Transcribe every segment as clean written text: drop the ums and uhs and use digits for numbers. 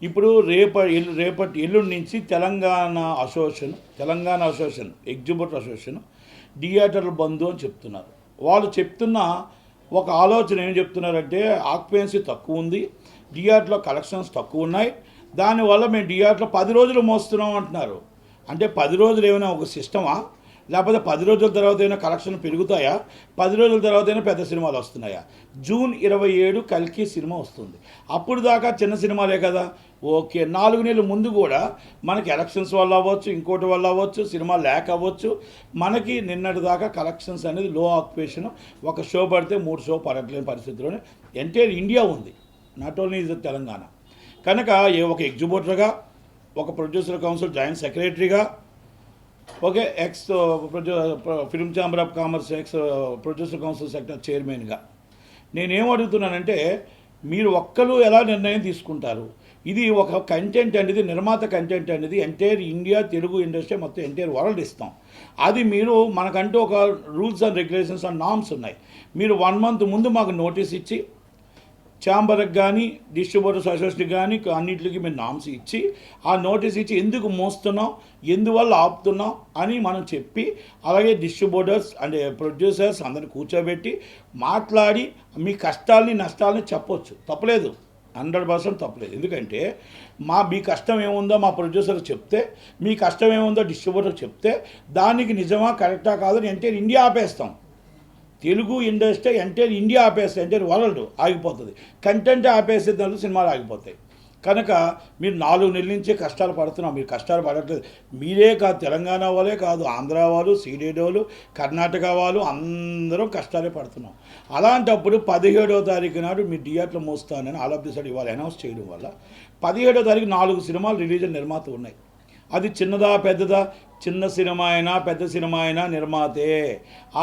ఇప్పుడు రేపటి ఎల్లుండి నుంచి తెలంగాణ అసోసియేషన్ ఎగ్జిబిటర్ అసోసియేషన్ థియేటర్లు బంధు అని చెప్తున్నారు. వాళ్ళు చెప్తున్న ఒక ఆలోచన ఏం చెప్తున్నారంటే ఆక్యుపెన్సీ తక్కువ ఉంది, థియేటర్లో కలెక్షన్స్ తక్కువ ఉన్నాయి, దానివల్ల మేము థియేటర్లో 10 రోజులు మోస్తున్నాం అంటున్నారు. అంటే 10 రోజులు ఏమైనా ఒక సిస్టమా, లేకపోతే 10 రోజుల తర్వాత అయినా కలెక్షన్లు పెరుగుతాయా, 10 రోజుల తర్వాత అయినా పెద్ద సినిమాలు వస్తున్నాయా? జూన్ 27 కల్కి సినిమా వస్తుంది. అప్పుడు దాకా చిన్న సినిమాలే కదా. ఓకే, 4 నెలల ముందు కూడా మనకి ఎలక్షన్స్ వల్ల అవ్వచ్చు, ఇంకోటి వల్ల అవ్వచ్చు, సినిమా లేక అవ్వచ్చు, మనకి నిన్నటి దాకా కలెక్షన్స్ అనేది లో ఆక్యుపేషన్. ఒక షో పడితే 3 షో పడట్లేని పరిస్థితిలోనే ఎంటైర్ ఇండియా ఉంది, నాట్ ఓన్లీ ఇస్ తెలంగాణ. కనుక ఒక ఎగ్జిబిటర్గా, ఒక ప్రొడ్యూసర్ కౌన్సిల్ జాయింట్ సెక్రటరీగా, okay, film chamber of commerce producer council sector చైర్మన్గా నేనేం అడుగుతున్నానంటే, మీరు ఒక్కరు ఎలా నిర్ణయం తీసుకుంటారు? ఇది ఒక కంటెంట్ అనేది, నిర్మాత కంటెంట్ అనేది ఎంటైర్ ఇండియా, తెలుగు ఇండస్ట్రీ మొత్తం ఎంటైర్ వరల్డ్ ఇస్తాం. అది మీరు మనకంటూ ఒక rules and regulations and norms ఉన్నాయి. మీరు 1 మంత్ ముందు మాకు నోటీస్ ఇచ్చి, ఛాంబర్కి కానీ డిస్ట్రిబ్యూటర్స్ అసోసియేషన్కి కానీ అన్నింటికి మేము నామ్స్ ఇచ్చి, ఆ నోటీస్ ఇచ్చి ఎందుకు మోస్తున్నాం, ఎందువల్ల ఆపుతున్నాం అని మనం చెప్పి, అలాగే డిస్ట్రిబ్యూటర్స్ అండ్ ప్రొడ్యూసర్స్ అందరిని కూర్చోబెట్టి మాట్లాడి మీ కష్టాలని నష్టాలని చెప్పొచ్చు, తప్పలేదు, 100% తప్పలేదు. ఎందుకంటే మీ కష్టం ఏముందో మా ప్రొడ్యూసర్ చెప్తే, మీ కష్టం ఏముందో డిస్ట్రిబ్యూటర్ చెప్తే, దానికి నిజమా కరెక్టా కాదని ఎంటైర్ ఇండియా ఆపేస్తాం. తెలుగు ఇండస్ట్రీ ఎంటైర్ ఇండియా ఆపేస్తే ఎంటైర్ వరల్డ్ ఆగిపోతుంది. కంటెంట్ ఆపేస్తే దాంట్లో సినిమాలు ఆగిపోతాయి. కనుక మీరు 4 నెలల నుంచే కష్టాలు పడుతున్నాం. మీరు కష్టాలు పడట్లేదు, మీరే కాదు, తెలంగాణ వాళ్ళే కాదు, ఆంధ్ర వాళ్ళు, సీడెడ్ వాళ్ళు, కర్ణాటక వాళ్ళు అందరూ కష్టాలే పడుతున్నాం. అలాంటప్పుడు 17వ తారీఖు నాడు మీ థియేటర్లు మోస్తానని ఆల్ ఆఫ్ ది సడన్ ఇవాళ అనౌన్స్ చేయడం వల్ల 17వ తారీఖు 4 సినిమాలు రిలీజ్ నిర్మాత ఉన్నాయి. అది చిన్నదా పెద్దదా, చిన్న సినిమా అయినా పెద్ద సినిమా అయినా నిర్మాతే.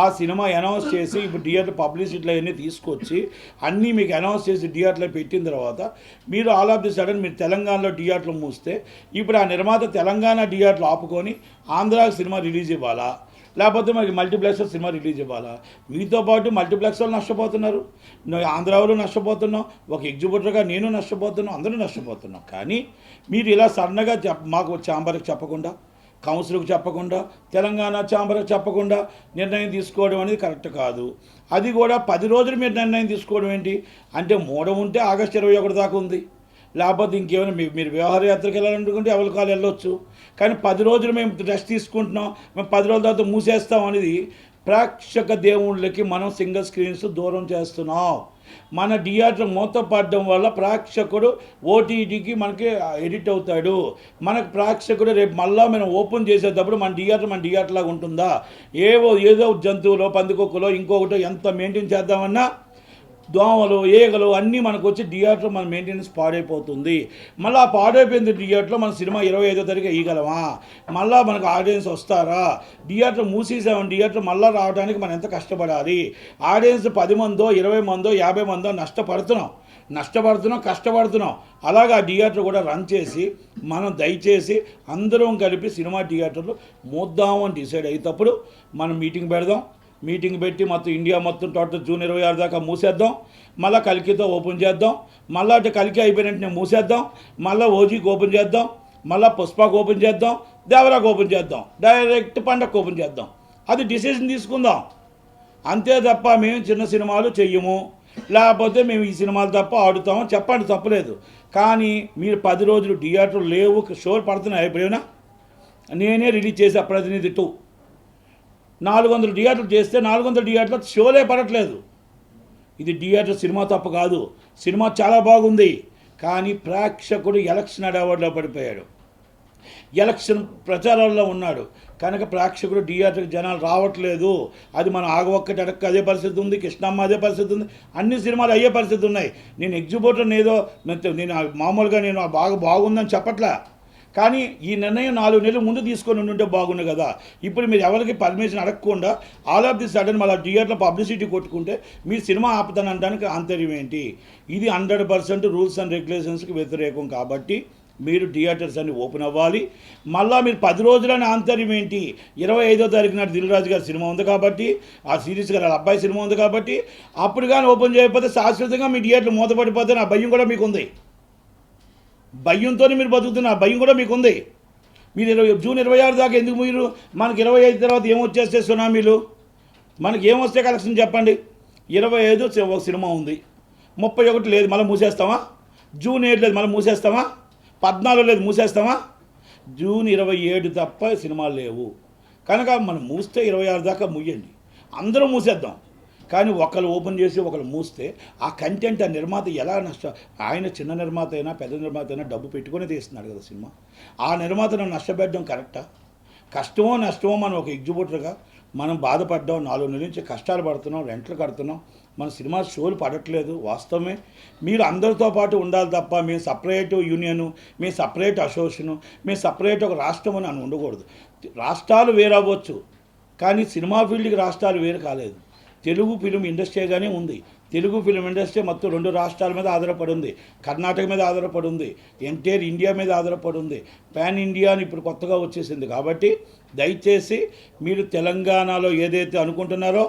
ఆ సినిమా అనౌన్స్ చేసి ఇప్పుడు థియేటర్ పబ్లిసిటీలు అవన్నీ తీసుకొచ్చి అన్నీ మీకు అనౌన్స్ చేసి థియేటర్లో పెట్టిన తర్వాత మీరు ఆల్ ఆఫ్ ది సడన్ మీరు తెలంగాణలో థియేటర్లు మూస్తే, ఇప్పుడు ఆ నిర్మాత తెలంగాణ థియేటర్లు ఆపుకొని ఆంధ్రాకి సినిమా రిలీజ్ ఇవ్వాలా, లేకపోతే మనకి మల్టీప్లెక్స్ సినిమా రిలీజ్ ఇవ్వాలా? మీతో పాటు మల్టీప్లెక్స్ వాళ్ళు నష్టపోతున్నారు, ఆంధ్ర వాళ్ళు నష్టపోతున్నాం, ఒక ఎగ్జిబిటర్గా నేను నష్టపోతున్నాం, అందరూ నష్టపోతున్నాం. కానీ మీరు ఇలా సడన్గా మాకు ఛాంబర్కి చెప్పకుండా, కౌన్సిల్కి చెప్పకుండా, తెలంగాణ ఛాంబర్కి చెప్పకుండా నిర్ణయం తీసుకోవడం అనేది కరెక్ట్ కాదు. అది కూడా 10 రోజులు మీరు నిర్ణయం తీసుకోవడం ఏంటి అంటే, మూడ ఉంటే ఆగస్టు 21 దాకా ఉంది, లేకపోతే ఇంకేమైనా మీరు వ్యవహారయాత్రకు వెళ్ళాలనుకుంటే ఎవరి కాలు వెళ్ళొచ్చు. కానీ 10 రోజులు మేము రెస్ట్ తీసుకుంటున్నాం, మేము 10 రోజుల తర్వాత మూసేస్తాం అనేది ప్రేక్షక దేవుళ్ళకి మనం సింగిల్ స్క్రీన్స్ దూరం చేస్తున్నాం. మన థియేటర్ మూతపడడం వల్ల ప్రేక్షకుడు ఓటీటీకి మనకి ఎడిట్ అవుతాడు. మనకు ప్రేక్షకుడు రేపు మళ్ళీ మనం ఓపెన్ చేసేటప్పుడు మన థియేటర్ లాగా ఉంటుందా? ఏదో జంతువులో, పందికొక్కులో, ఇంకొకటో ఎంత మెయింటైన్ చేద్దామన్నా దోమలు, ఈగలు అన్నీ మనకు వచ్చి థియేటర్ మన మెయింటెనెన్స్ పాడైపోతుంది. మళ్ళీ ఆ పాడైపోయింది థియేటర్లో మన సినిమా 25వ తారీఖు వేయగలమా? మళ్ళీ మనకు ఆడియన్స్ వస్తారా? థియేటర్ మూసేసామని థియేటర్ మళ్ళీ రావడానికి మనం ఎంత కష్టపడాలి? ఆడియన్స్ 10 మందో, 20 మందో, 50 మందో కష్టపడుతున్నాం. అలాగా థియేటర్ కూడా రన్ చేసి మనం దయచేసి అందరం కలిపి సినిమా థియేటర్లు మూద్దామని డిసైడ్ అయ్యేటప్పుడు మనం మీటింగ్ పెట్టి మొత్తం ఇండియా మొత్తం టోటల్ జూన్ 26 దాకా మూసేద్దాం. మళ్ళీ కల్కితో ఓపెన్ చేద్దాం, మళ్ళీ అంటే కల్కి అయిపోయినట్టు మూసేద్దాం, మళ్ళీ ఓజీకి ఓపెన్ చేద్దాం, మళ్ళీ పుష్పకు ఓపెన్ చేద్దాం, దేవరాకు ఓపెన్ చేద్దాం, డైరెక్ట్ పండగకు ఓపెన్ చేద్దాం. అది డిసిషన్ తీసుకుందాం. అంతే తప్ప మేము చిన్న సినిమాలు చెయ్యము, లేకపోతే మేము ఈ సినిమాలు తప్ప ఆడుతామని చెప్పండి, తప్పలేదు. కానీ మీరు 10 రోజులు థియేటర్లు లేవు, షోలు పడుతున్నాయి. ఎప్పుడైనా నేనే రిలీజ్ చేసా ప్రతినిధి 2 400 థియేటర్లు చేస్తే 400 థియేటర్లు షోలే పడట్లేదు. ఇది థియేటర్ సినిమా తప్ప కాదు, సినిమా చాలా బాగుంది. కానీ ప్రేక్షకుడు ఎలక్షన్ అవార్డులో పడిపోయాడు, ఎలక్షన్ ప్రచారాల్లో ఉన్నాడు. కనుక ప్రేక్షకుడు థియేటర్కి జనాలు రావట్లేదు. అది మన ఆగవక్కటి అడక్క అదే పరిస్థితి ఉంది, కృష్ణమ్మ అదే పరిస్థితి ఉంది, అన్ని సినిమాలు అయ్యే పరిస్థితి ఉన్నాయి. నేను ఎగ్జిబిటర్ నేను మామూలుగా నేను బాగుందని చెప్పట్లా. కానీ ఈ నిర్ణయం 4 నెలల ముందు తీసుకొని ఉంటే బాగుండు కదా. ఇప్పుడు మీరు ఎవరికి పర్మిషన్ అడగకుండా ఆల్ ఆఫ్ ది సడన్ మళ్ళీ థియేటర్లో పబ్లిసిటీ కొట్టుకుంటే మీ సినిమా ఆపుతానంటానికి ఆంతర్యం ఏంటి? ఇది 100% రూల్స్ అండ్ రెగ్యులేషన్స్కి వ్యతిరేకం. కాబట్టి మీరు థియేటర్స్ అన్ని ఓపెన్ అవ్వాలి. మళ్ళీ మీరు 10 రోజులని ఆంతర్యం ఏంటి? 25వ తారీఖు నాడు దిల్ రాజు గారి సినిమా ఉంది కాబట్టి, ఆ సిరీస్ గారి అబ్బాయి సినిమా ఉంది కాబట్టి, అప్పుడు కానీ ఓపెన్ చేయకపోతే శాశ్వతంగా మీ థియేటర్లు మూతపడిపోతే నా భయం కూడా మీకు ఉంది. భయంతోనే మీరు బతుకుతున్నారు. భయం కూడా మీకు ఉంది. మీరు జూన్ 26 దాకా ఎందుకు మీరు మనకి 25 తర్వాత ఏమొచ్చేస్తే సునామీలు మనకి ఏమొస్తే కలెక్షన్ చెప్పండి. 25 ఒక సినిమా ఉంది, 31 లేదు మళ్ళీ మూసేస్తామా, జూన్ 7 లేదు మళ్ళీ మూసేస్తామా, 14 లేదు మూసేస్తామా, జూన్ 27 తప్ప సినిమాలు లేవు. కనుక మనం మూస్తే 26 దాకా ముయ్యండి, అందరూ మూసేద్దాం. కానీ ఒకళ్ళు ఓపెన్ చేసి ఒకళ్ళు మూస్తే ఆ కంటెంట్ ఆ నిర్మాత ఎలా ఆయన చిన్న నిర్మాత అయినా పెద్ద నిర్మాత అయినా డబ్బు పెట్టుకునే తీస్తున్నాడు కదా సినిమా. ఆ నిర్మాతను నష్టపెట్టడం కరెక్టా? కష్టమో నష్టమో మనం ఒక ఎగ్జిబ్యూటర్గా మనం బాధపడ్డాం, 4 నెలల నుంచి కష్టాలు పడుతున్నాం, రెంట్లు కడుతున్నాం, మన సినిమా షోలు పడట్లేదు. వాస్తవమే. మీరు అందరితో పాటు ఉండాలి తప్ప మేము సపరేట్ యూనియను, మేము సపరేట్ అసోసియేషను, మేము సపరేట్ ఒక రాష్ట్రం అని ఉండకూడదు. రాష్ట్రాలు వేరవ్వచ్చు కానీ సినిమా ఫీల్డ్కి రాష్ట్రాలు వేరు కాలేదు. తెలుగు ఫిలిం ఇండస్ట్రీగానే ఉంది. తెలుగు ఫిలిం ఇండస్ట్రీ మొత్తం 2 రాష్ట్రాల మీద ఆధారపడి ఉంది. కర్ణాటక మీద ఆధారపడి ఉంది, ఎంటైర్ ఇండియా మీద ఆధారపడి ఉంది. పాన్ ఇండియా అని ఇప్పుడు కొత్తగా వచ్చేసింది. కాబట్టి దయచేసి మీరు తెలంగాణలో ఏదైతే అనుకుంటున్నారో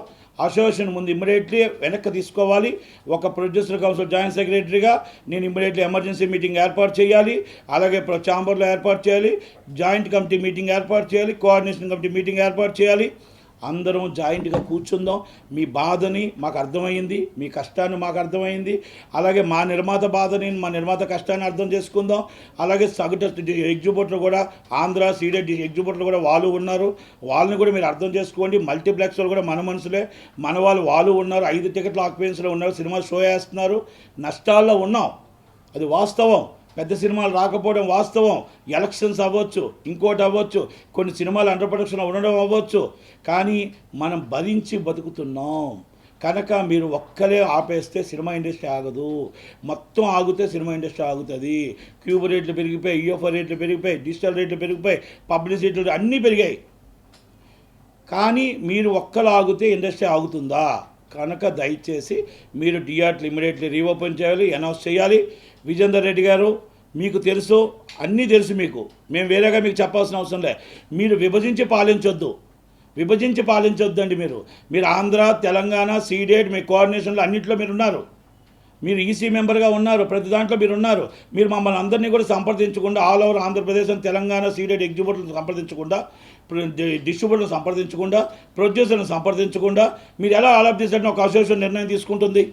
అసోసియేషన్ ముందు ఇమ్మీడియట్లీ వెనక్కి తీసుకోవాలి. ఒక ప్రొడ్యూసర్ కౌన్సిల్ జాయింట్ సెక్రటరీగా నేను ఇమ్మీడియట్లీ ఎమర్జెన్సీ మీటింగ్ ఏర్పాటు చేయాలి. అలాగే ఛాంబర్లో ఏర్పాటు చేయాలి, జాయింట్ కమిటీ మీటింగ్ ఏర్పాటు చేయాలి, కోఆర్డినేషన్ కమిటీ మీటింగ్ ఏర్పాటు చేయాలి. అందరం జాయింట్గా కూర్చుందాం. మీ బాధని మాకు అర్థమైంది, మీ కష్టాన్ని మాకు అర్థమైంది. అలాగే మా నిర్మాత బాధని, మా నిర్మాత కష్టాన్ని అర్థం చేసుకుందాం. అలాగే సగటు ఎగ్జిబ్యూటర్లు కూడా ఆంధ్ర సీడెడ్ ఎగ్జిబ్యూటర్లు కూడా వాళ్ళు ఉన్నారు, వాళ్ళని కూడా మీరు అర్థం చేసుకోండి. మల్టీప్లెక్స్లో కూడా మన మనుషులే, మన వాళ్ళు ఉన్నారు. 5 టికెట్లు ఆక్యుపెన్సీలో ఉన్నారు, సినిమా షో వేస్తున్నారు. నష్టాల్లో ఉన్నాం, అది వాస్తవం. పెద్ద సినిమాలు రాకపోవడం వాస్తవం. ఎలక్షన్స్ అవ్వచ్చు, ఇంకోటి అవ్వచ్చు, కొన్ని సినిమాలు అండర్ ప్రొడక్షన్ ఉండడం అవ్వచ్చు. కానీ మనం భరించి బతుకుతున్నాం. కనుక మీరు ఒక్కలే ఆపేస్తే సినిమా ఇండస్ట్రీ ఆగదు. మొత్తం ఆగితే సినిమా ఇండస్ట్రీ ఆగుతుంది. క్యూబ్ రేట్లు పెరిగిపోయి, యూఎఫ్ఓ రేట్లు పెరిగిపోయి, డిజిటల్ రేట్లు పెరిగిపోయి, పబ్లిసిటీ అన్నీ పెరిగాయి. కానీ మీరు ఒక్కలు ఆగితే ఇండస్ట్రీ ఆగుతుందా? కనుక దయచేసి మీరు థియేటర్లు ఇమ్మీడియట్లీ రీఓపెన్ చేయాలి, అనౌన్స్ చేయాలి. విజేందర్ రెడ్డి గారు, మీకు తెలుసు, అన్నీ తెలుసు మీకు, మేము వేరేగా మీకు చెప్పాల్సిన అవసరం లే. మీరు విభజించి పాలించొద్దండి. మీరు ఆంధ్ర తెలంగాణ సీడెడ్ మీ కోఆర్డినేషన్లో అన్నింటిలో మీరు ఉన్నారు. మీరు ఈసీ మెంబర్గా ఉన్నారు, ప్రతి దాంట్లో మీరు ఉన్నారు. మీరు మమ్మల్ని అందరినీ కూడా సంప్రదించకుండా, all over Andhra Pradesh Telangana Ceded ఎగ్జిబ్యూటర్లను సంప్రదించకుండా, డిస్ట్రిబ్యూటర్లను సంప్రదించకుండా, ప్రొడ్యూసర్లను సంప్రదించకుండా మీరు ఎలా ఆల్ ఆఫ్ దిస్ ఒక అసోసియేషన్ నిర్ణయం తీసుకుంటుంది?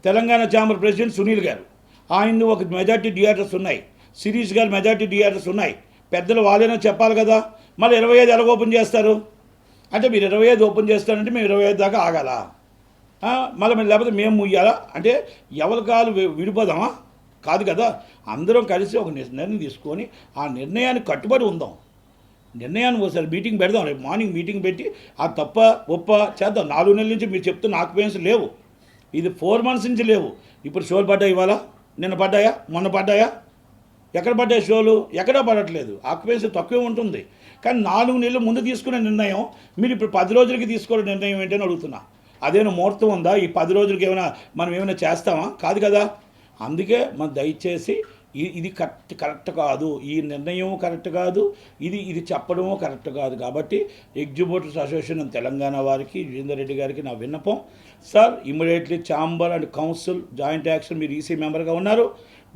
తెలంగాణ ఛాంబర్ ప్రెసిడెంట్ సునీల్ గారు, ఆయన్ని ఒక మెజార్టీ థియేటర్స్ ఉన్నాయి, శిరీష్ గారు మెజార్టీ థియేటర్స్ ఉన్నాయి. పెద్దలు వాళ్ళైనా చెప్పాలి కదా. మళ్ళీ 25 ఎలా ఓపెన్ చేస్తారు అంటే, మీరు 25 ఓపెన్ చేస్తారంటే మేము 25 దాకా ఆగాలా? మళ్ళీ లేకపోతే మేము ముయ్యాలా? అంటే ఎవరి కాలు విడిపోదామా? కాదు కదా. అందరం కలిసి ఒక నిర్ణయం తీసుకొని ఆ నిర్ణయానికి కట్టుబడి ఉందాం. నిర్ణయాన్ని ఒకసారి మీటింగ్ పెడదాం, రేపు మార్నింగ్ మీటింగ్ పెట్టి ఆ తప్ప ఒప్ప చేద్దాం. 4 నెలల నుంచి మీరు చెప్తున్న ఆక్యుపెన్సీ లేవు, ఇది 4 మంత్స్ నుంచి లేవు. ఇప్పుడు షోలు పడ్డాయి, ఇవాళ నిన్న పడ్డాయా, మొన్న పడ్డాయా? ఎక్కడ పడ్డాయి షోలు? ఎక్కడా పడట్లేదు. ఆక్యుపెన్సీ తక్కువే ఉంటుంది. కానీ 4 నెలలు ముందు తీసుకునే నిర్ణయం మీరు ఇప్పుడు 10 రోజులకి తీసుకోవడం నిర్ణయం ఏంటని అడుగుతున్నా. అదేనా ముహూర్తం ఉందా? ఈ 10 రోజులకి మనం ఏమైనా చేస్తామా? కాదు కదా. అందుకే మనం దయచేసి ఇది కరెక్ట్ కాదు, ఈ నిర్ణయం కరెక్ట్ కాదు, ఇది చెప్పడము కరెక్ట్ కాదు. కాబట్టి ఎగ్జిబ్యూటర్స్ అసోసియేషన్ తెలంగాణ వారికి, విజేందర్ రెడ్డి గారికి నా విన్నపం, sir immediately chamber and council joint action, మీరు ఈసీ మెంబర్గా ఉన్నారు,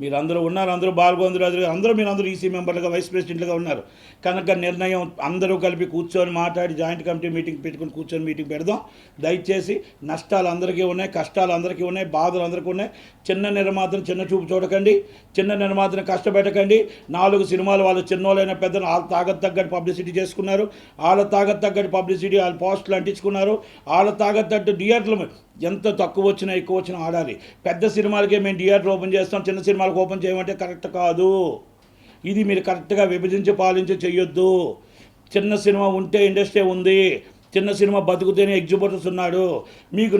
మీరందరూ ఉన్నారు, అందరూ బాలగోవిందరాజు గారు మీరందరూ ఈసీ మెంబర్లుగా, వైస్ ప్రెసిడెంట్లుగా ఉన్నారు. కనుక నిర్ణయం అందరూ కలిపి కూర్చొని మాట్లాడి జాయింట్ కమిటీ మీటింగ్ పెట్టుకుని కూర్చొని మీటింగ్ పెడదాం. దయచేసి నష్టాలు అందరికీ ఉన్నాయి, కష్టాలు అందరికీ ఉన్నాయి, బాధలు అందరికీ ఉన్నాయి. చిన్న నిర్మాతను చిన్న చూపు చూడకండి, చిన్న నిర్మాతను కష్టపెట్టకండి. 4 సినిమాలు వాళ్ళు చిన్నోళ్ళైన పెద్దలు వాళ్ళ తాగత్ తగ్గట్టు పబ్లిసిటీ చేసుకున్నారు, వాళ్ళ తాగత్ తగ్గట్టు పబ్లిసిటీ వాళ్ళ పోస్టులు అంటించుకున్నారు, వాళ్ళ తాగత్ తగ్గట్టు థియేటర్లు ఎంత తక్కువ వచ్చినా ఎక్కువ వచ్చినా ఆడాలి. పెద్ద సినిమాలకే మేము థియేటర్ ఓపెన్ చేస్తాం, చిన్న సినిమాలకు ఓపెన్ చేయమంటే కరెక్ట్ కాదు. ఇది మీరు కరెక్ట్గా విభజించి పాలించి చేయొద్దు. చిన్న సినిమా ఉంటే ఇండస్ట్రీ ఉంది, చిన్న సినిమా బతుకుతేనే ఎగ్జిబ్యూటర్స్ ఉన్నాడు. మీకు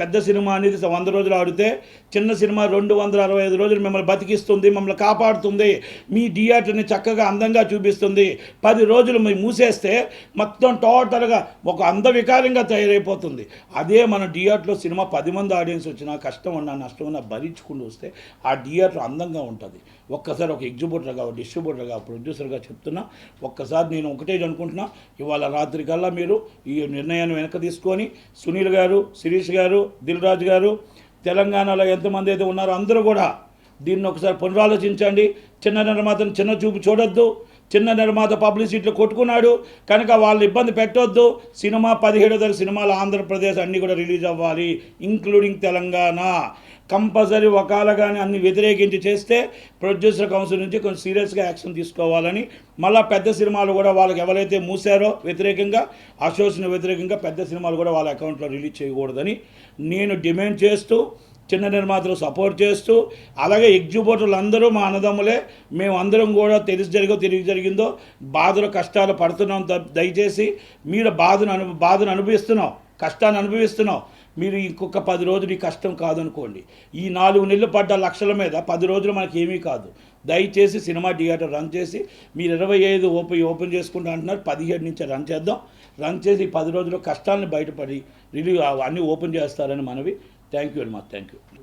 పెద్ద సినిమా అనేది 100 రోజులు ఆడితే చిన్న సినిమా 265 రోజులు మిమ్మల్ని బతికిస్తుంది, మిమ్మల్ని కాపాడుతుంది, మీ థియేటర్ని చక్కగా అందంగా చూపిస్తుంది. 10 రోజులు మీరు మూసేస్తే మొత్తం టోటల్గా ఒక అందవికారంగా తయారైపోతుంది. అదే మన థియేటర్లో సినిమా 10 మంది ఆడియన్స్ వచ్చినా కష్టం ఉన్నా నష్టం ఉన్నా భరించుకుంటూ వస్తే ఆ థియేటర్ అందంగా ఉంటుంది. ఒక్కసారి ఒక ఎగ్జిబ్యూటర్గా, డిస్ట్రిబ్యూటర్గా, ప్రొడ్యూసర్గా చెప్తున్నా, ఒక్కసారి నేను ఒకటే అనుకుంటున్నా, ఇవాళ రాత్రి కల్లా మీరు ఈ నిర్ణయాన్ని వెనక్కి తీసుకొని సునీల్ గారు, శిరీష్ గారు, దిల్ రాజు గారు, తెలంగాణలో ఎంతమంది అయితే ఉన్నారో అందరూ కూడా దీన్ని ఒకసారి పునరాలోచించండి. చిన్న నిర్మాతను చిన్న చూపు చూడొద్దు. చిన్న నిర్మాత పబ్లిసిటీలో కొట్టుకున్నాడు కనుక వాళ్ళు ఇబ్బంది పెట్టొద్దు. సినిమా 17వ తారీఖు సినిమాలు ఆంధ్రప్రదేశ్ అన్నీ కూడా రిలీజ్ అవ్వాలి, ఇంక్లూడింగ్ తెలంగాణ. కంపల్సరీ ఒకవేళ కానీ అన్ని వ్యతిరేకించి చేస్తే ప్రొడ్యూసర్ కౌన్సిల్ నుంచి కొంచెం సీరియస్గా యాక్షన్ తీసుకోవాలని, మళ్ళీ పెద్ద సినిమాలు కూడా వాళ్ళకి ఎవరైతే మూసారో వ్యతిరేకంగా, అసోసియేషన్ వ్యతిరేకంగా పెద్ద సినిమాలు కూడా వాళ్ళ అకౌంట్లో రిలీజ్ చేయకూడదని నేను డిమాండ్ చేస్తూ, చిన్న నిర్మాతలు సపోర్ట్ చేస్తూ, అలాగే ఎగ్జిబ్యూటర్లు అందరూ మా అన్నదమ్ములే, మేము అందరం కూడా తిరిగి జరిగిందో బాధలు కష్టాలు పడుతున్నాం. దయచేసి మీరు బాధను అనుభవిస్తున్నాం, కష్టాన్ని అనుభవిస్తున్నాం. మీరు ఇంకొక 10 రోజులు ఈ కష్టం కాదనుకోండి. ఈ 4 నెలలు పడ్డ లక్షల మీద 10 రోజులు మనకి ఏమీ కాదు. దయచేసి సినిమా థియేటర్ రన్ చేసి, మీరు 25 ఓపెన్ చేసుకుంటా అంటున్నారు, 17 నుంచి రన్ చేద్దాం. రన్ చేసి 10 రోజుల్లో కష్టాలను బయటపడి అన్నీ ఓపెన్ చేస్తారని మనవి. Thank you very much. Thank you.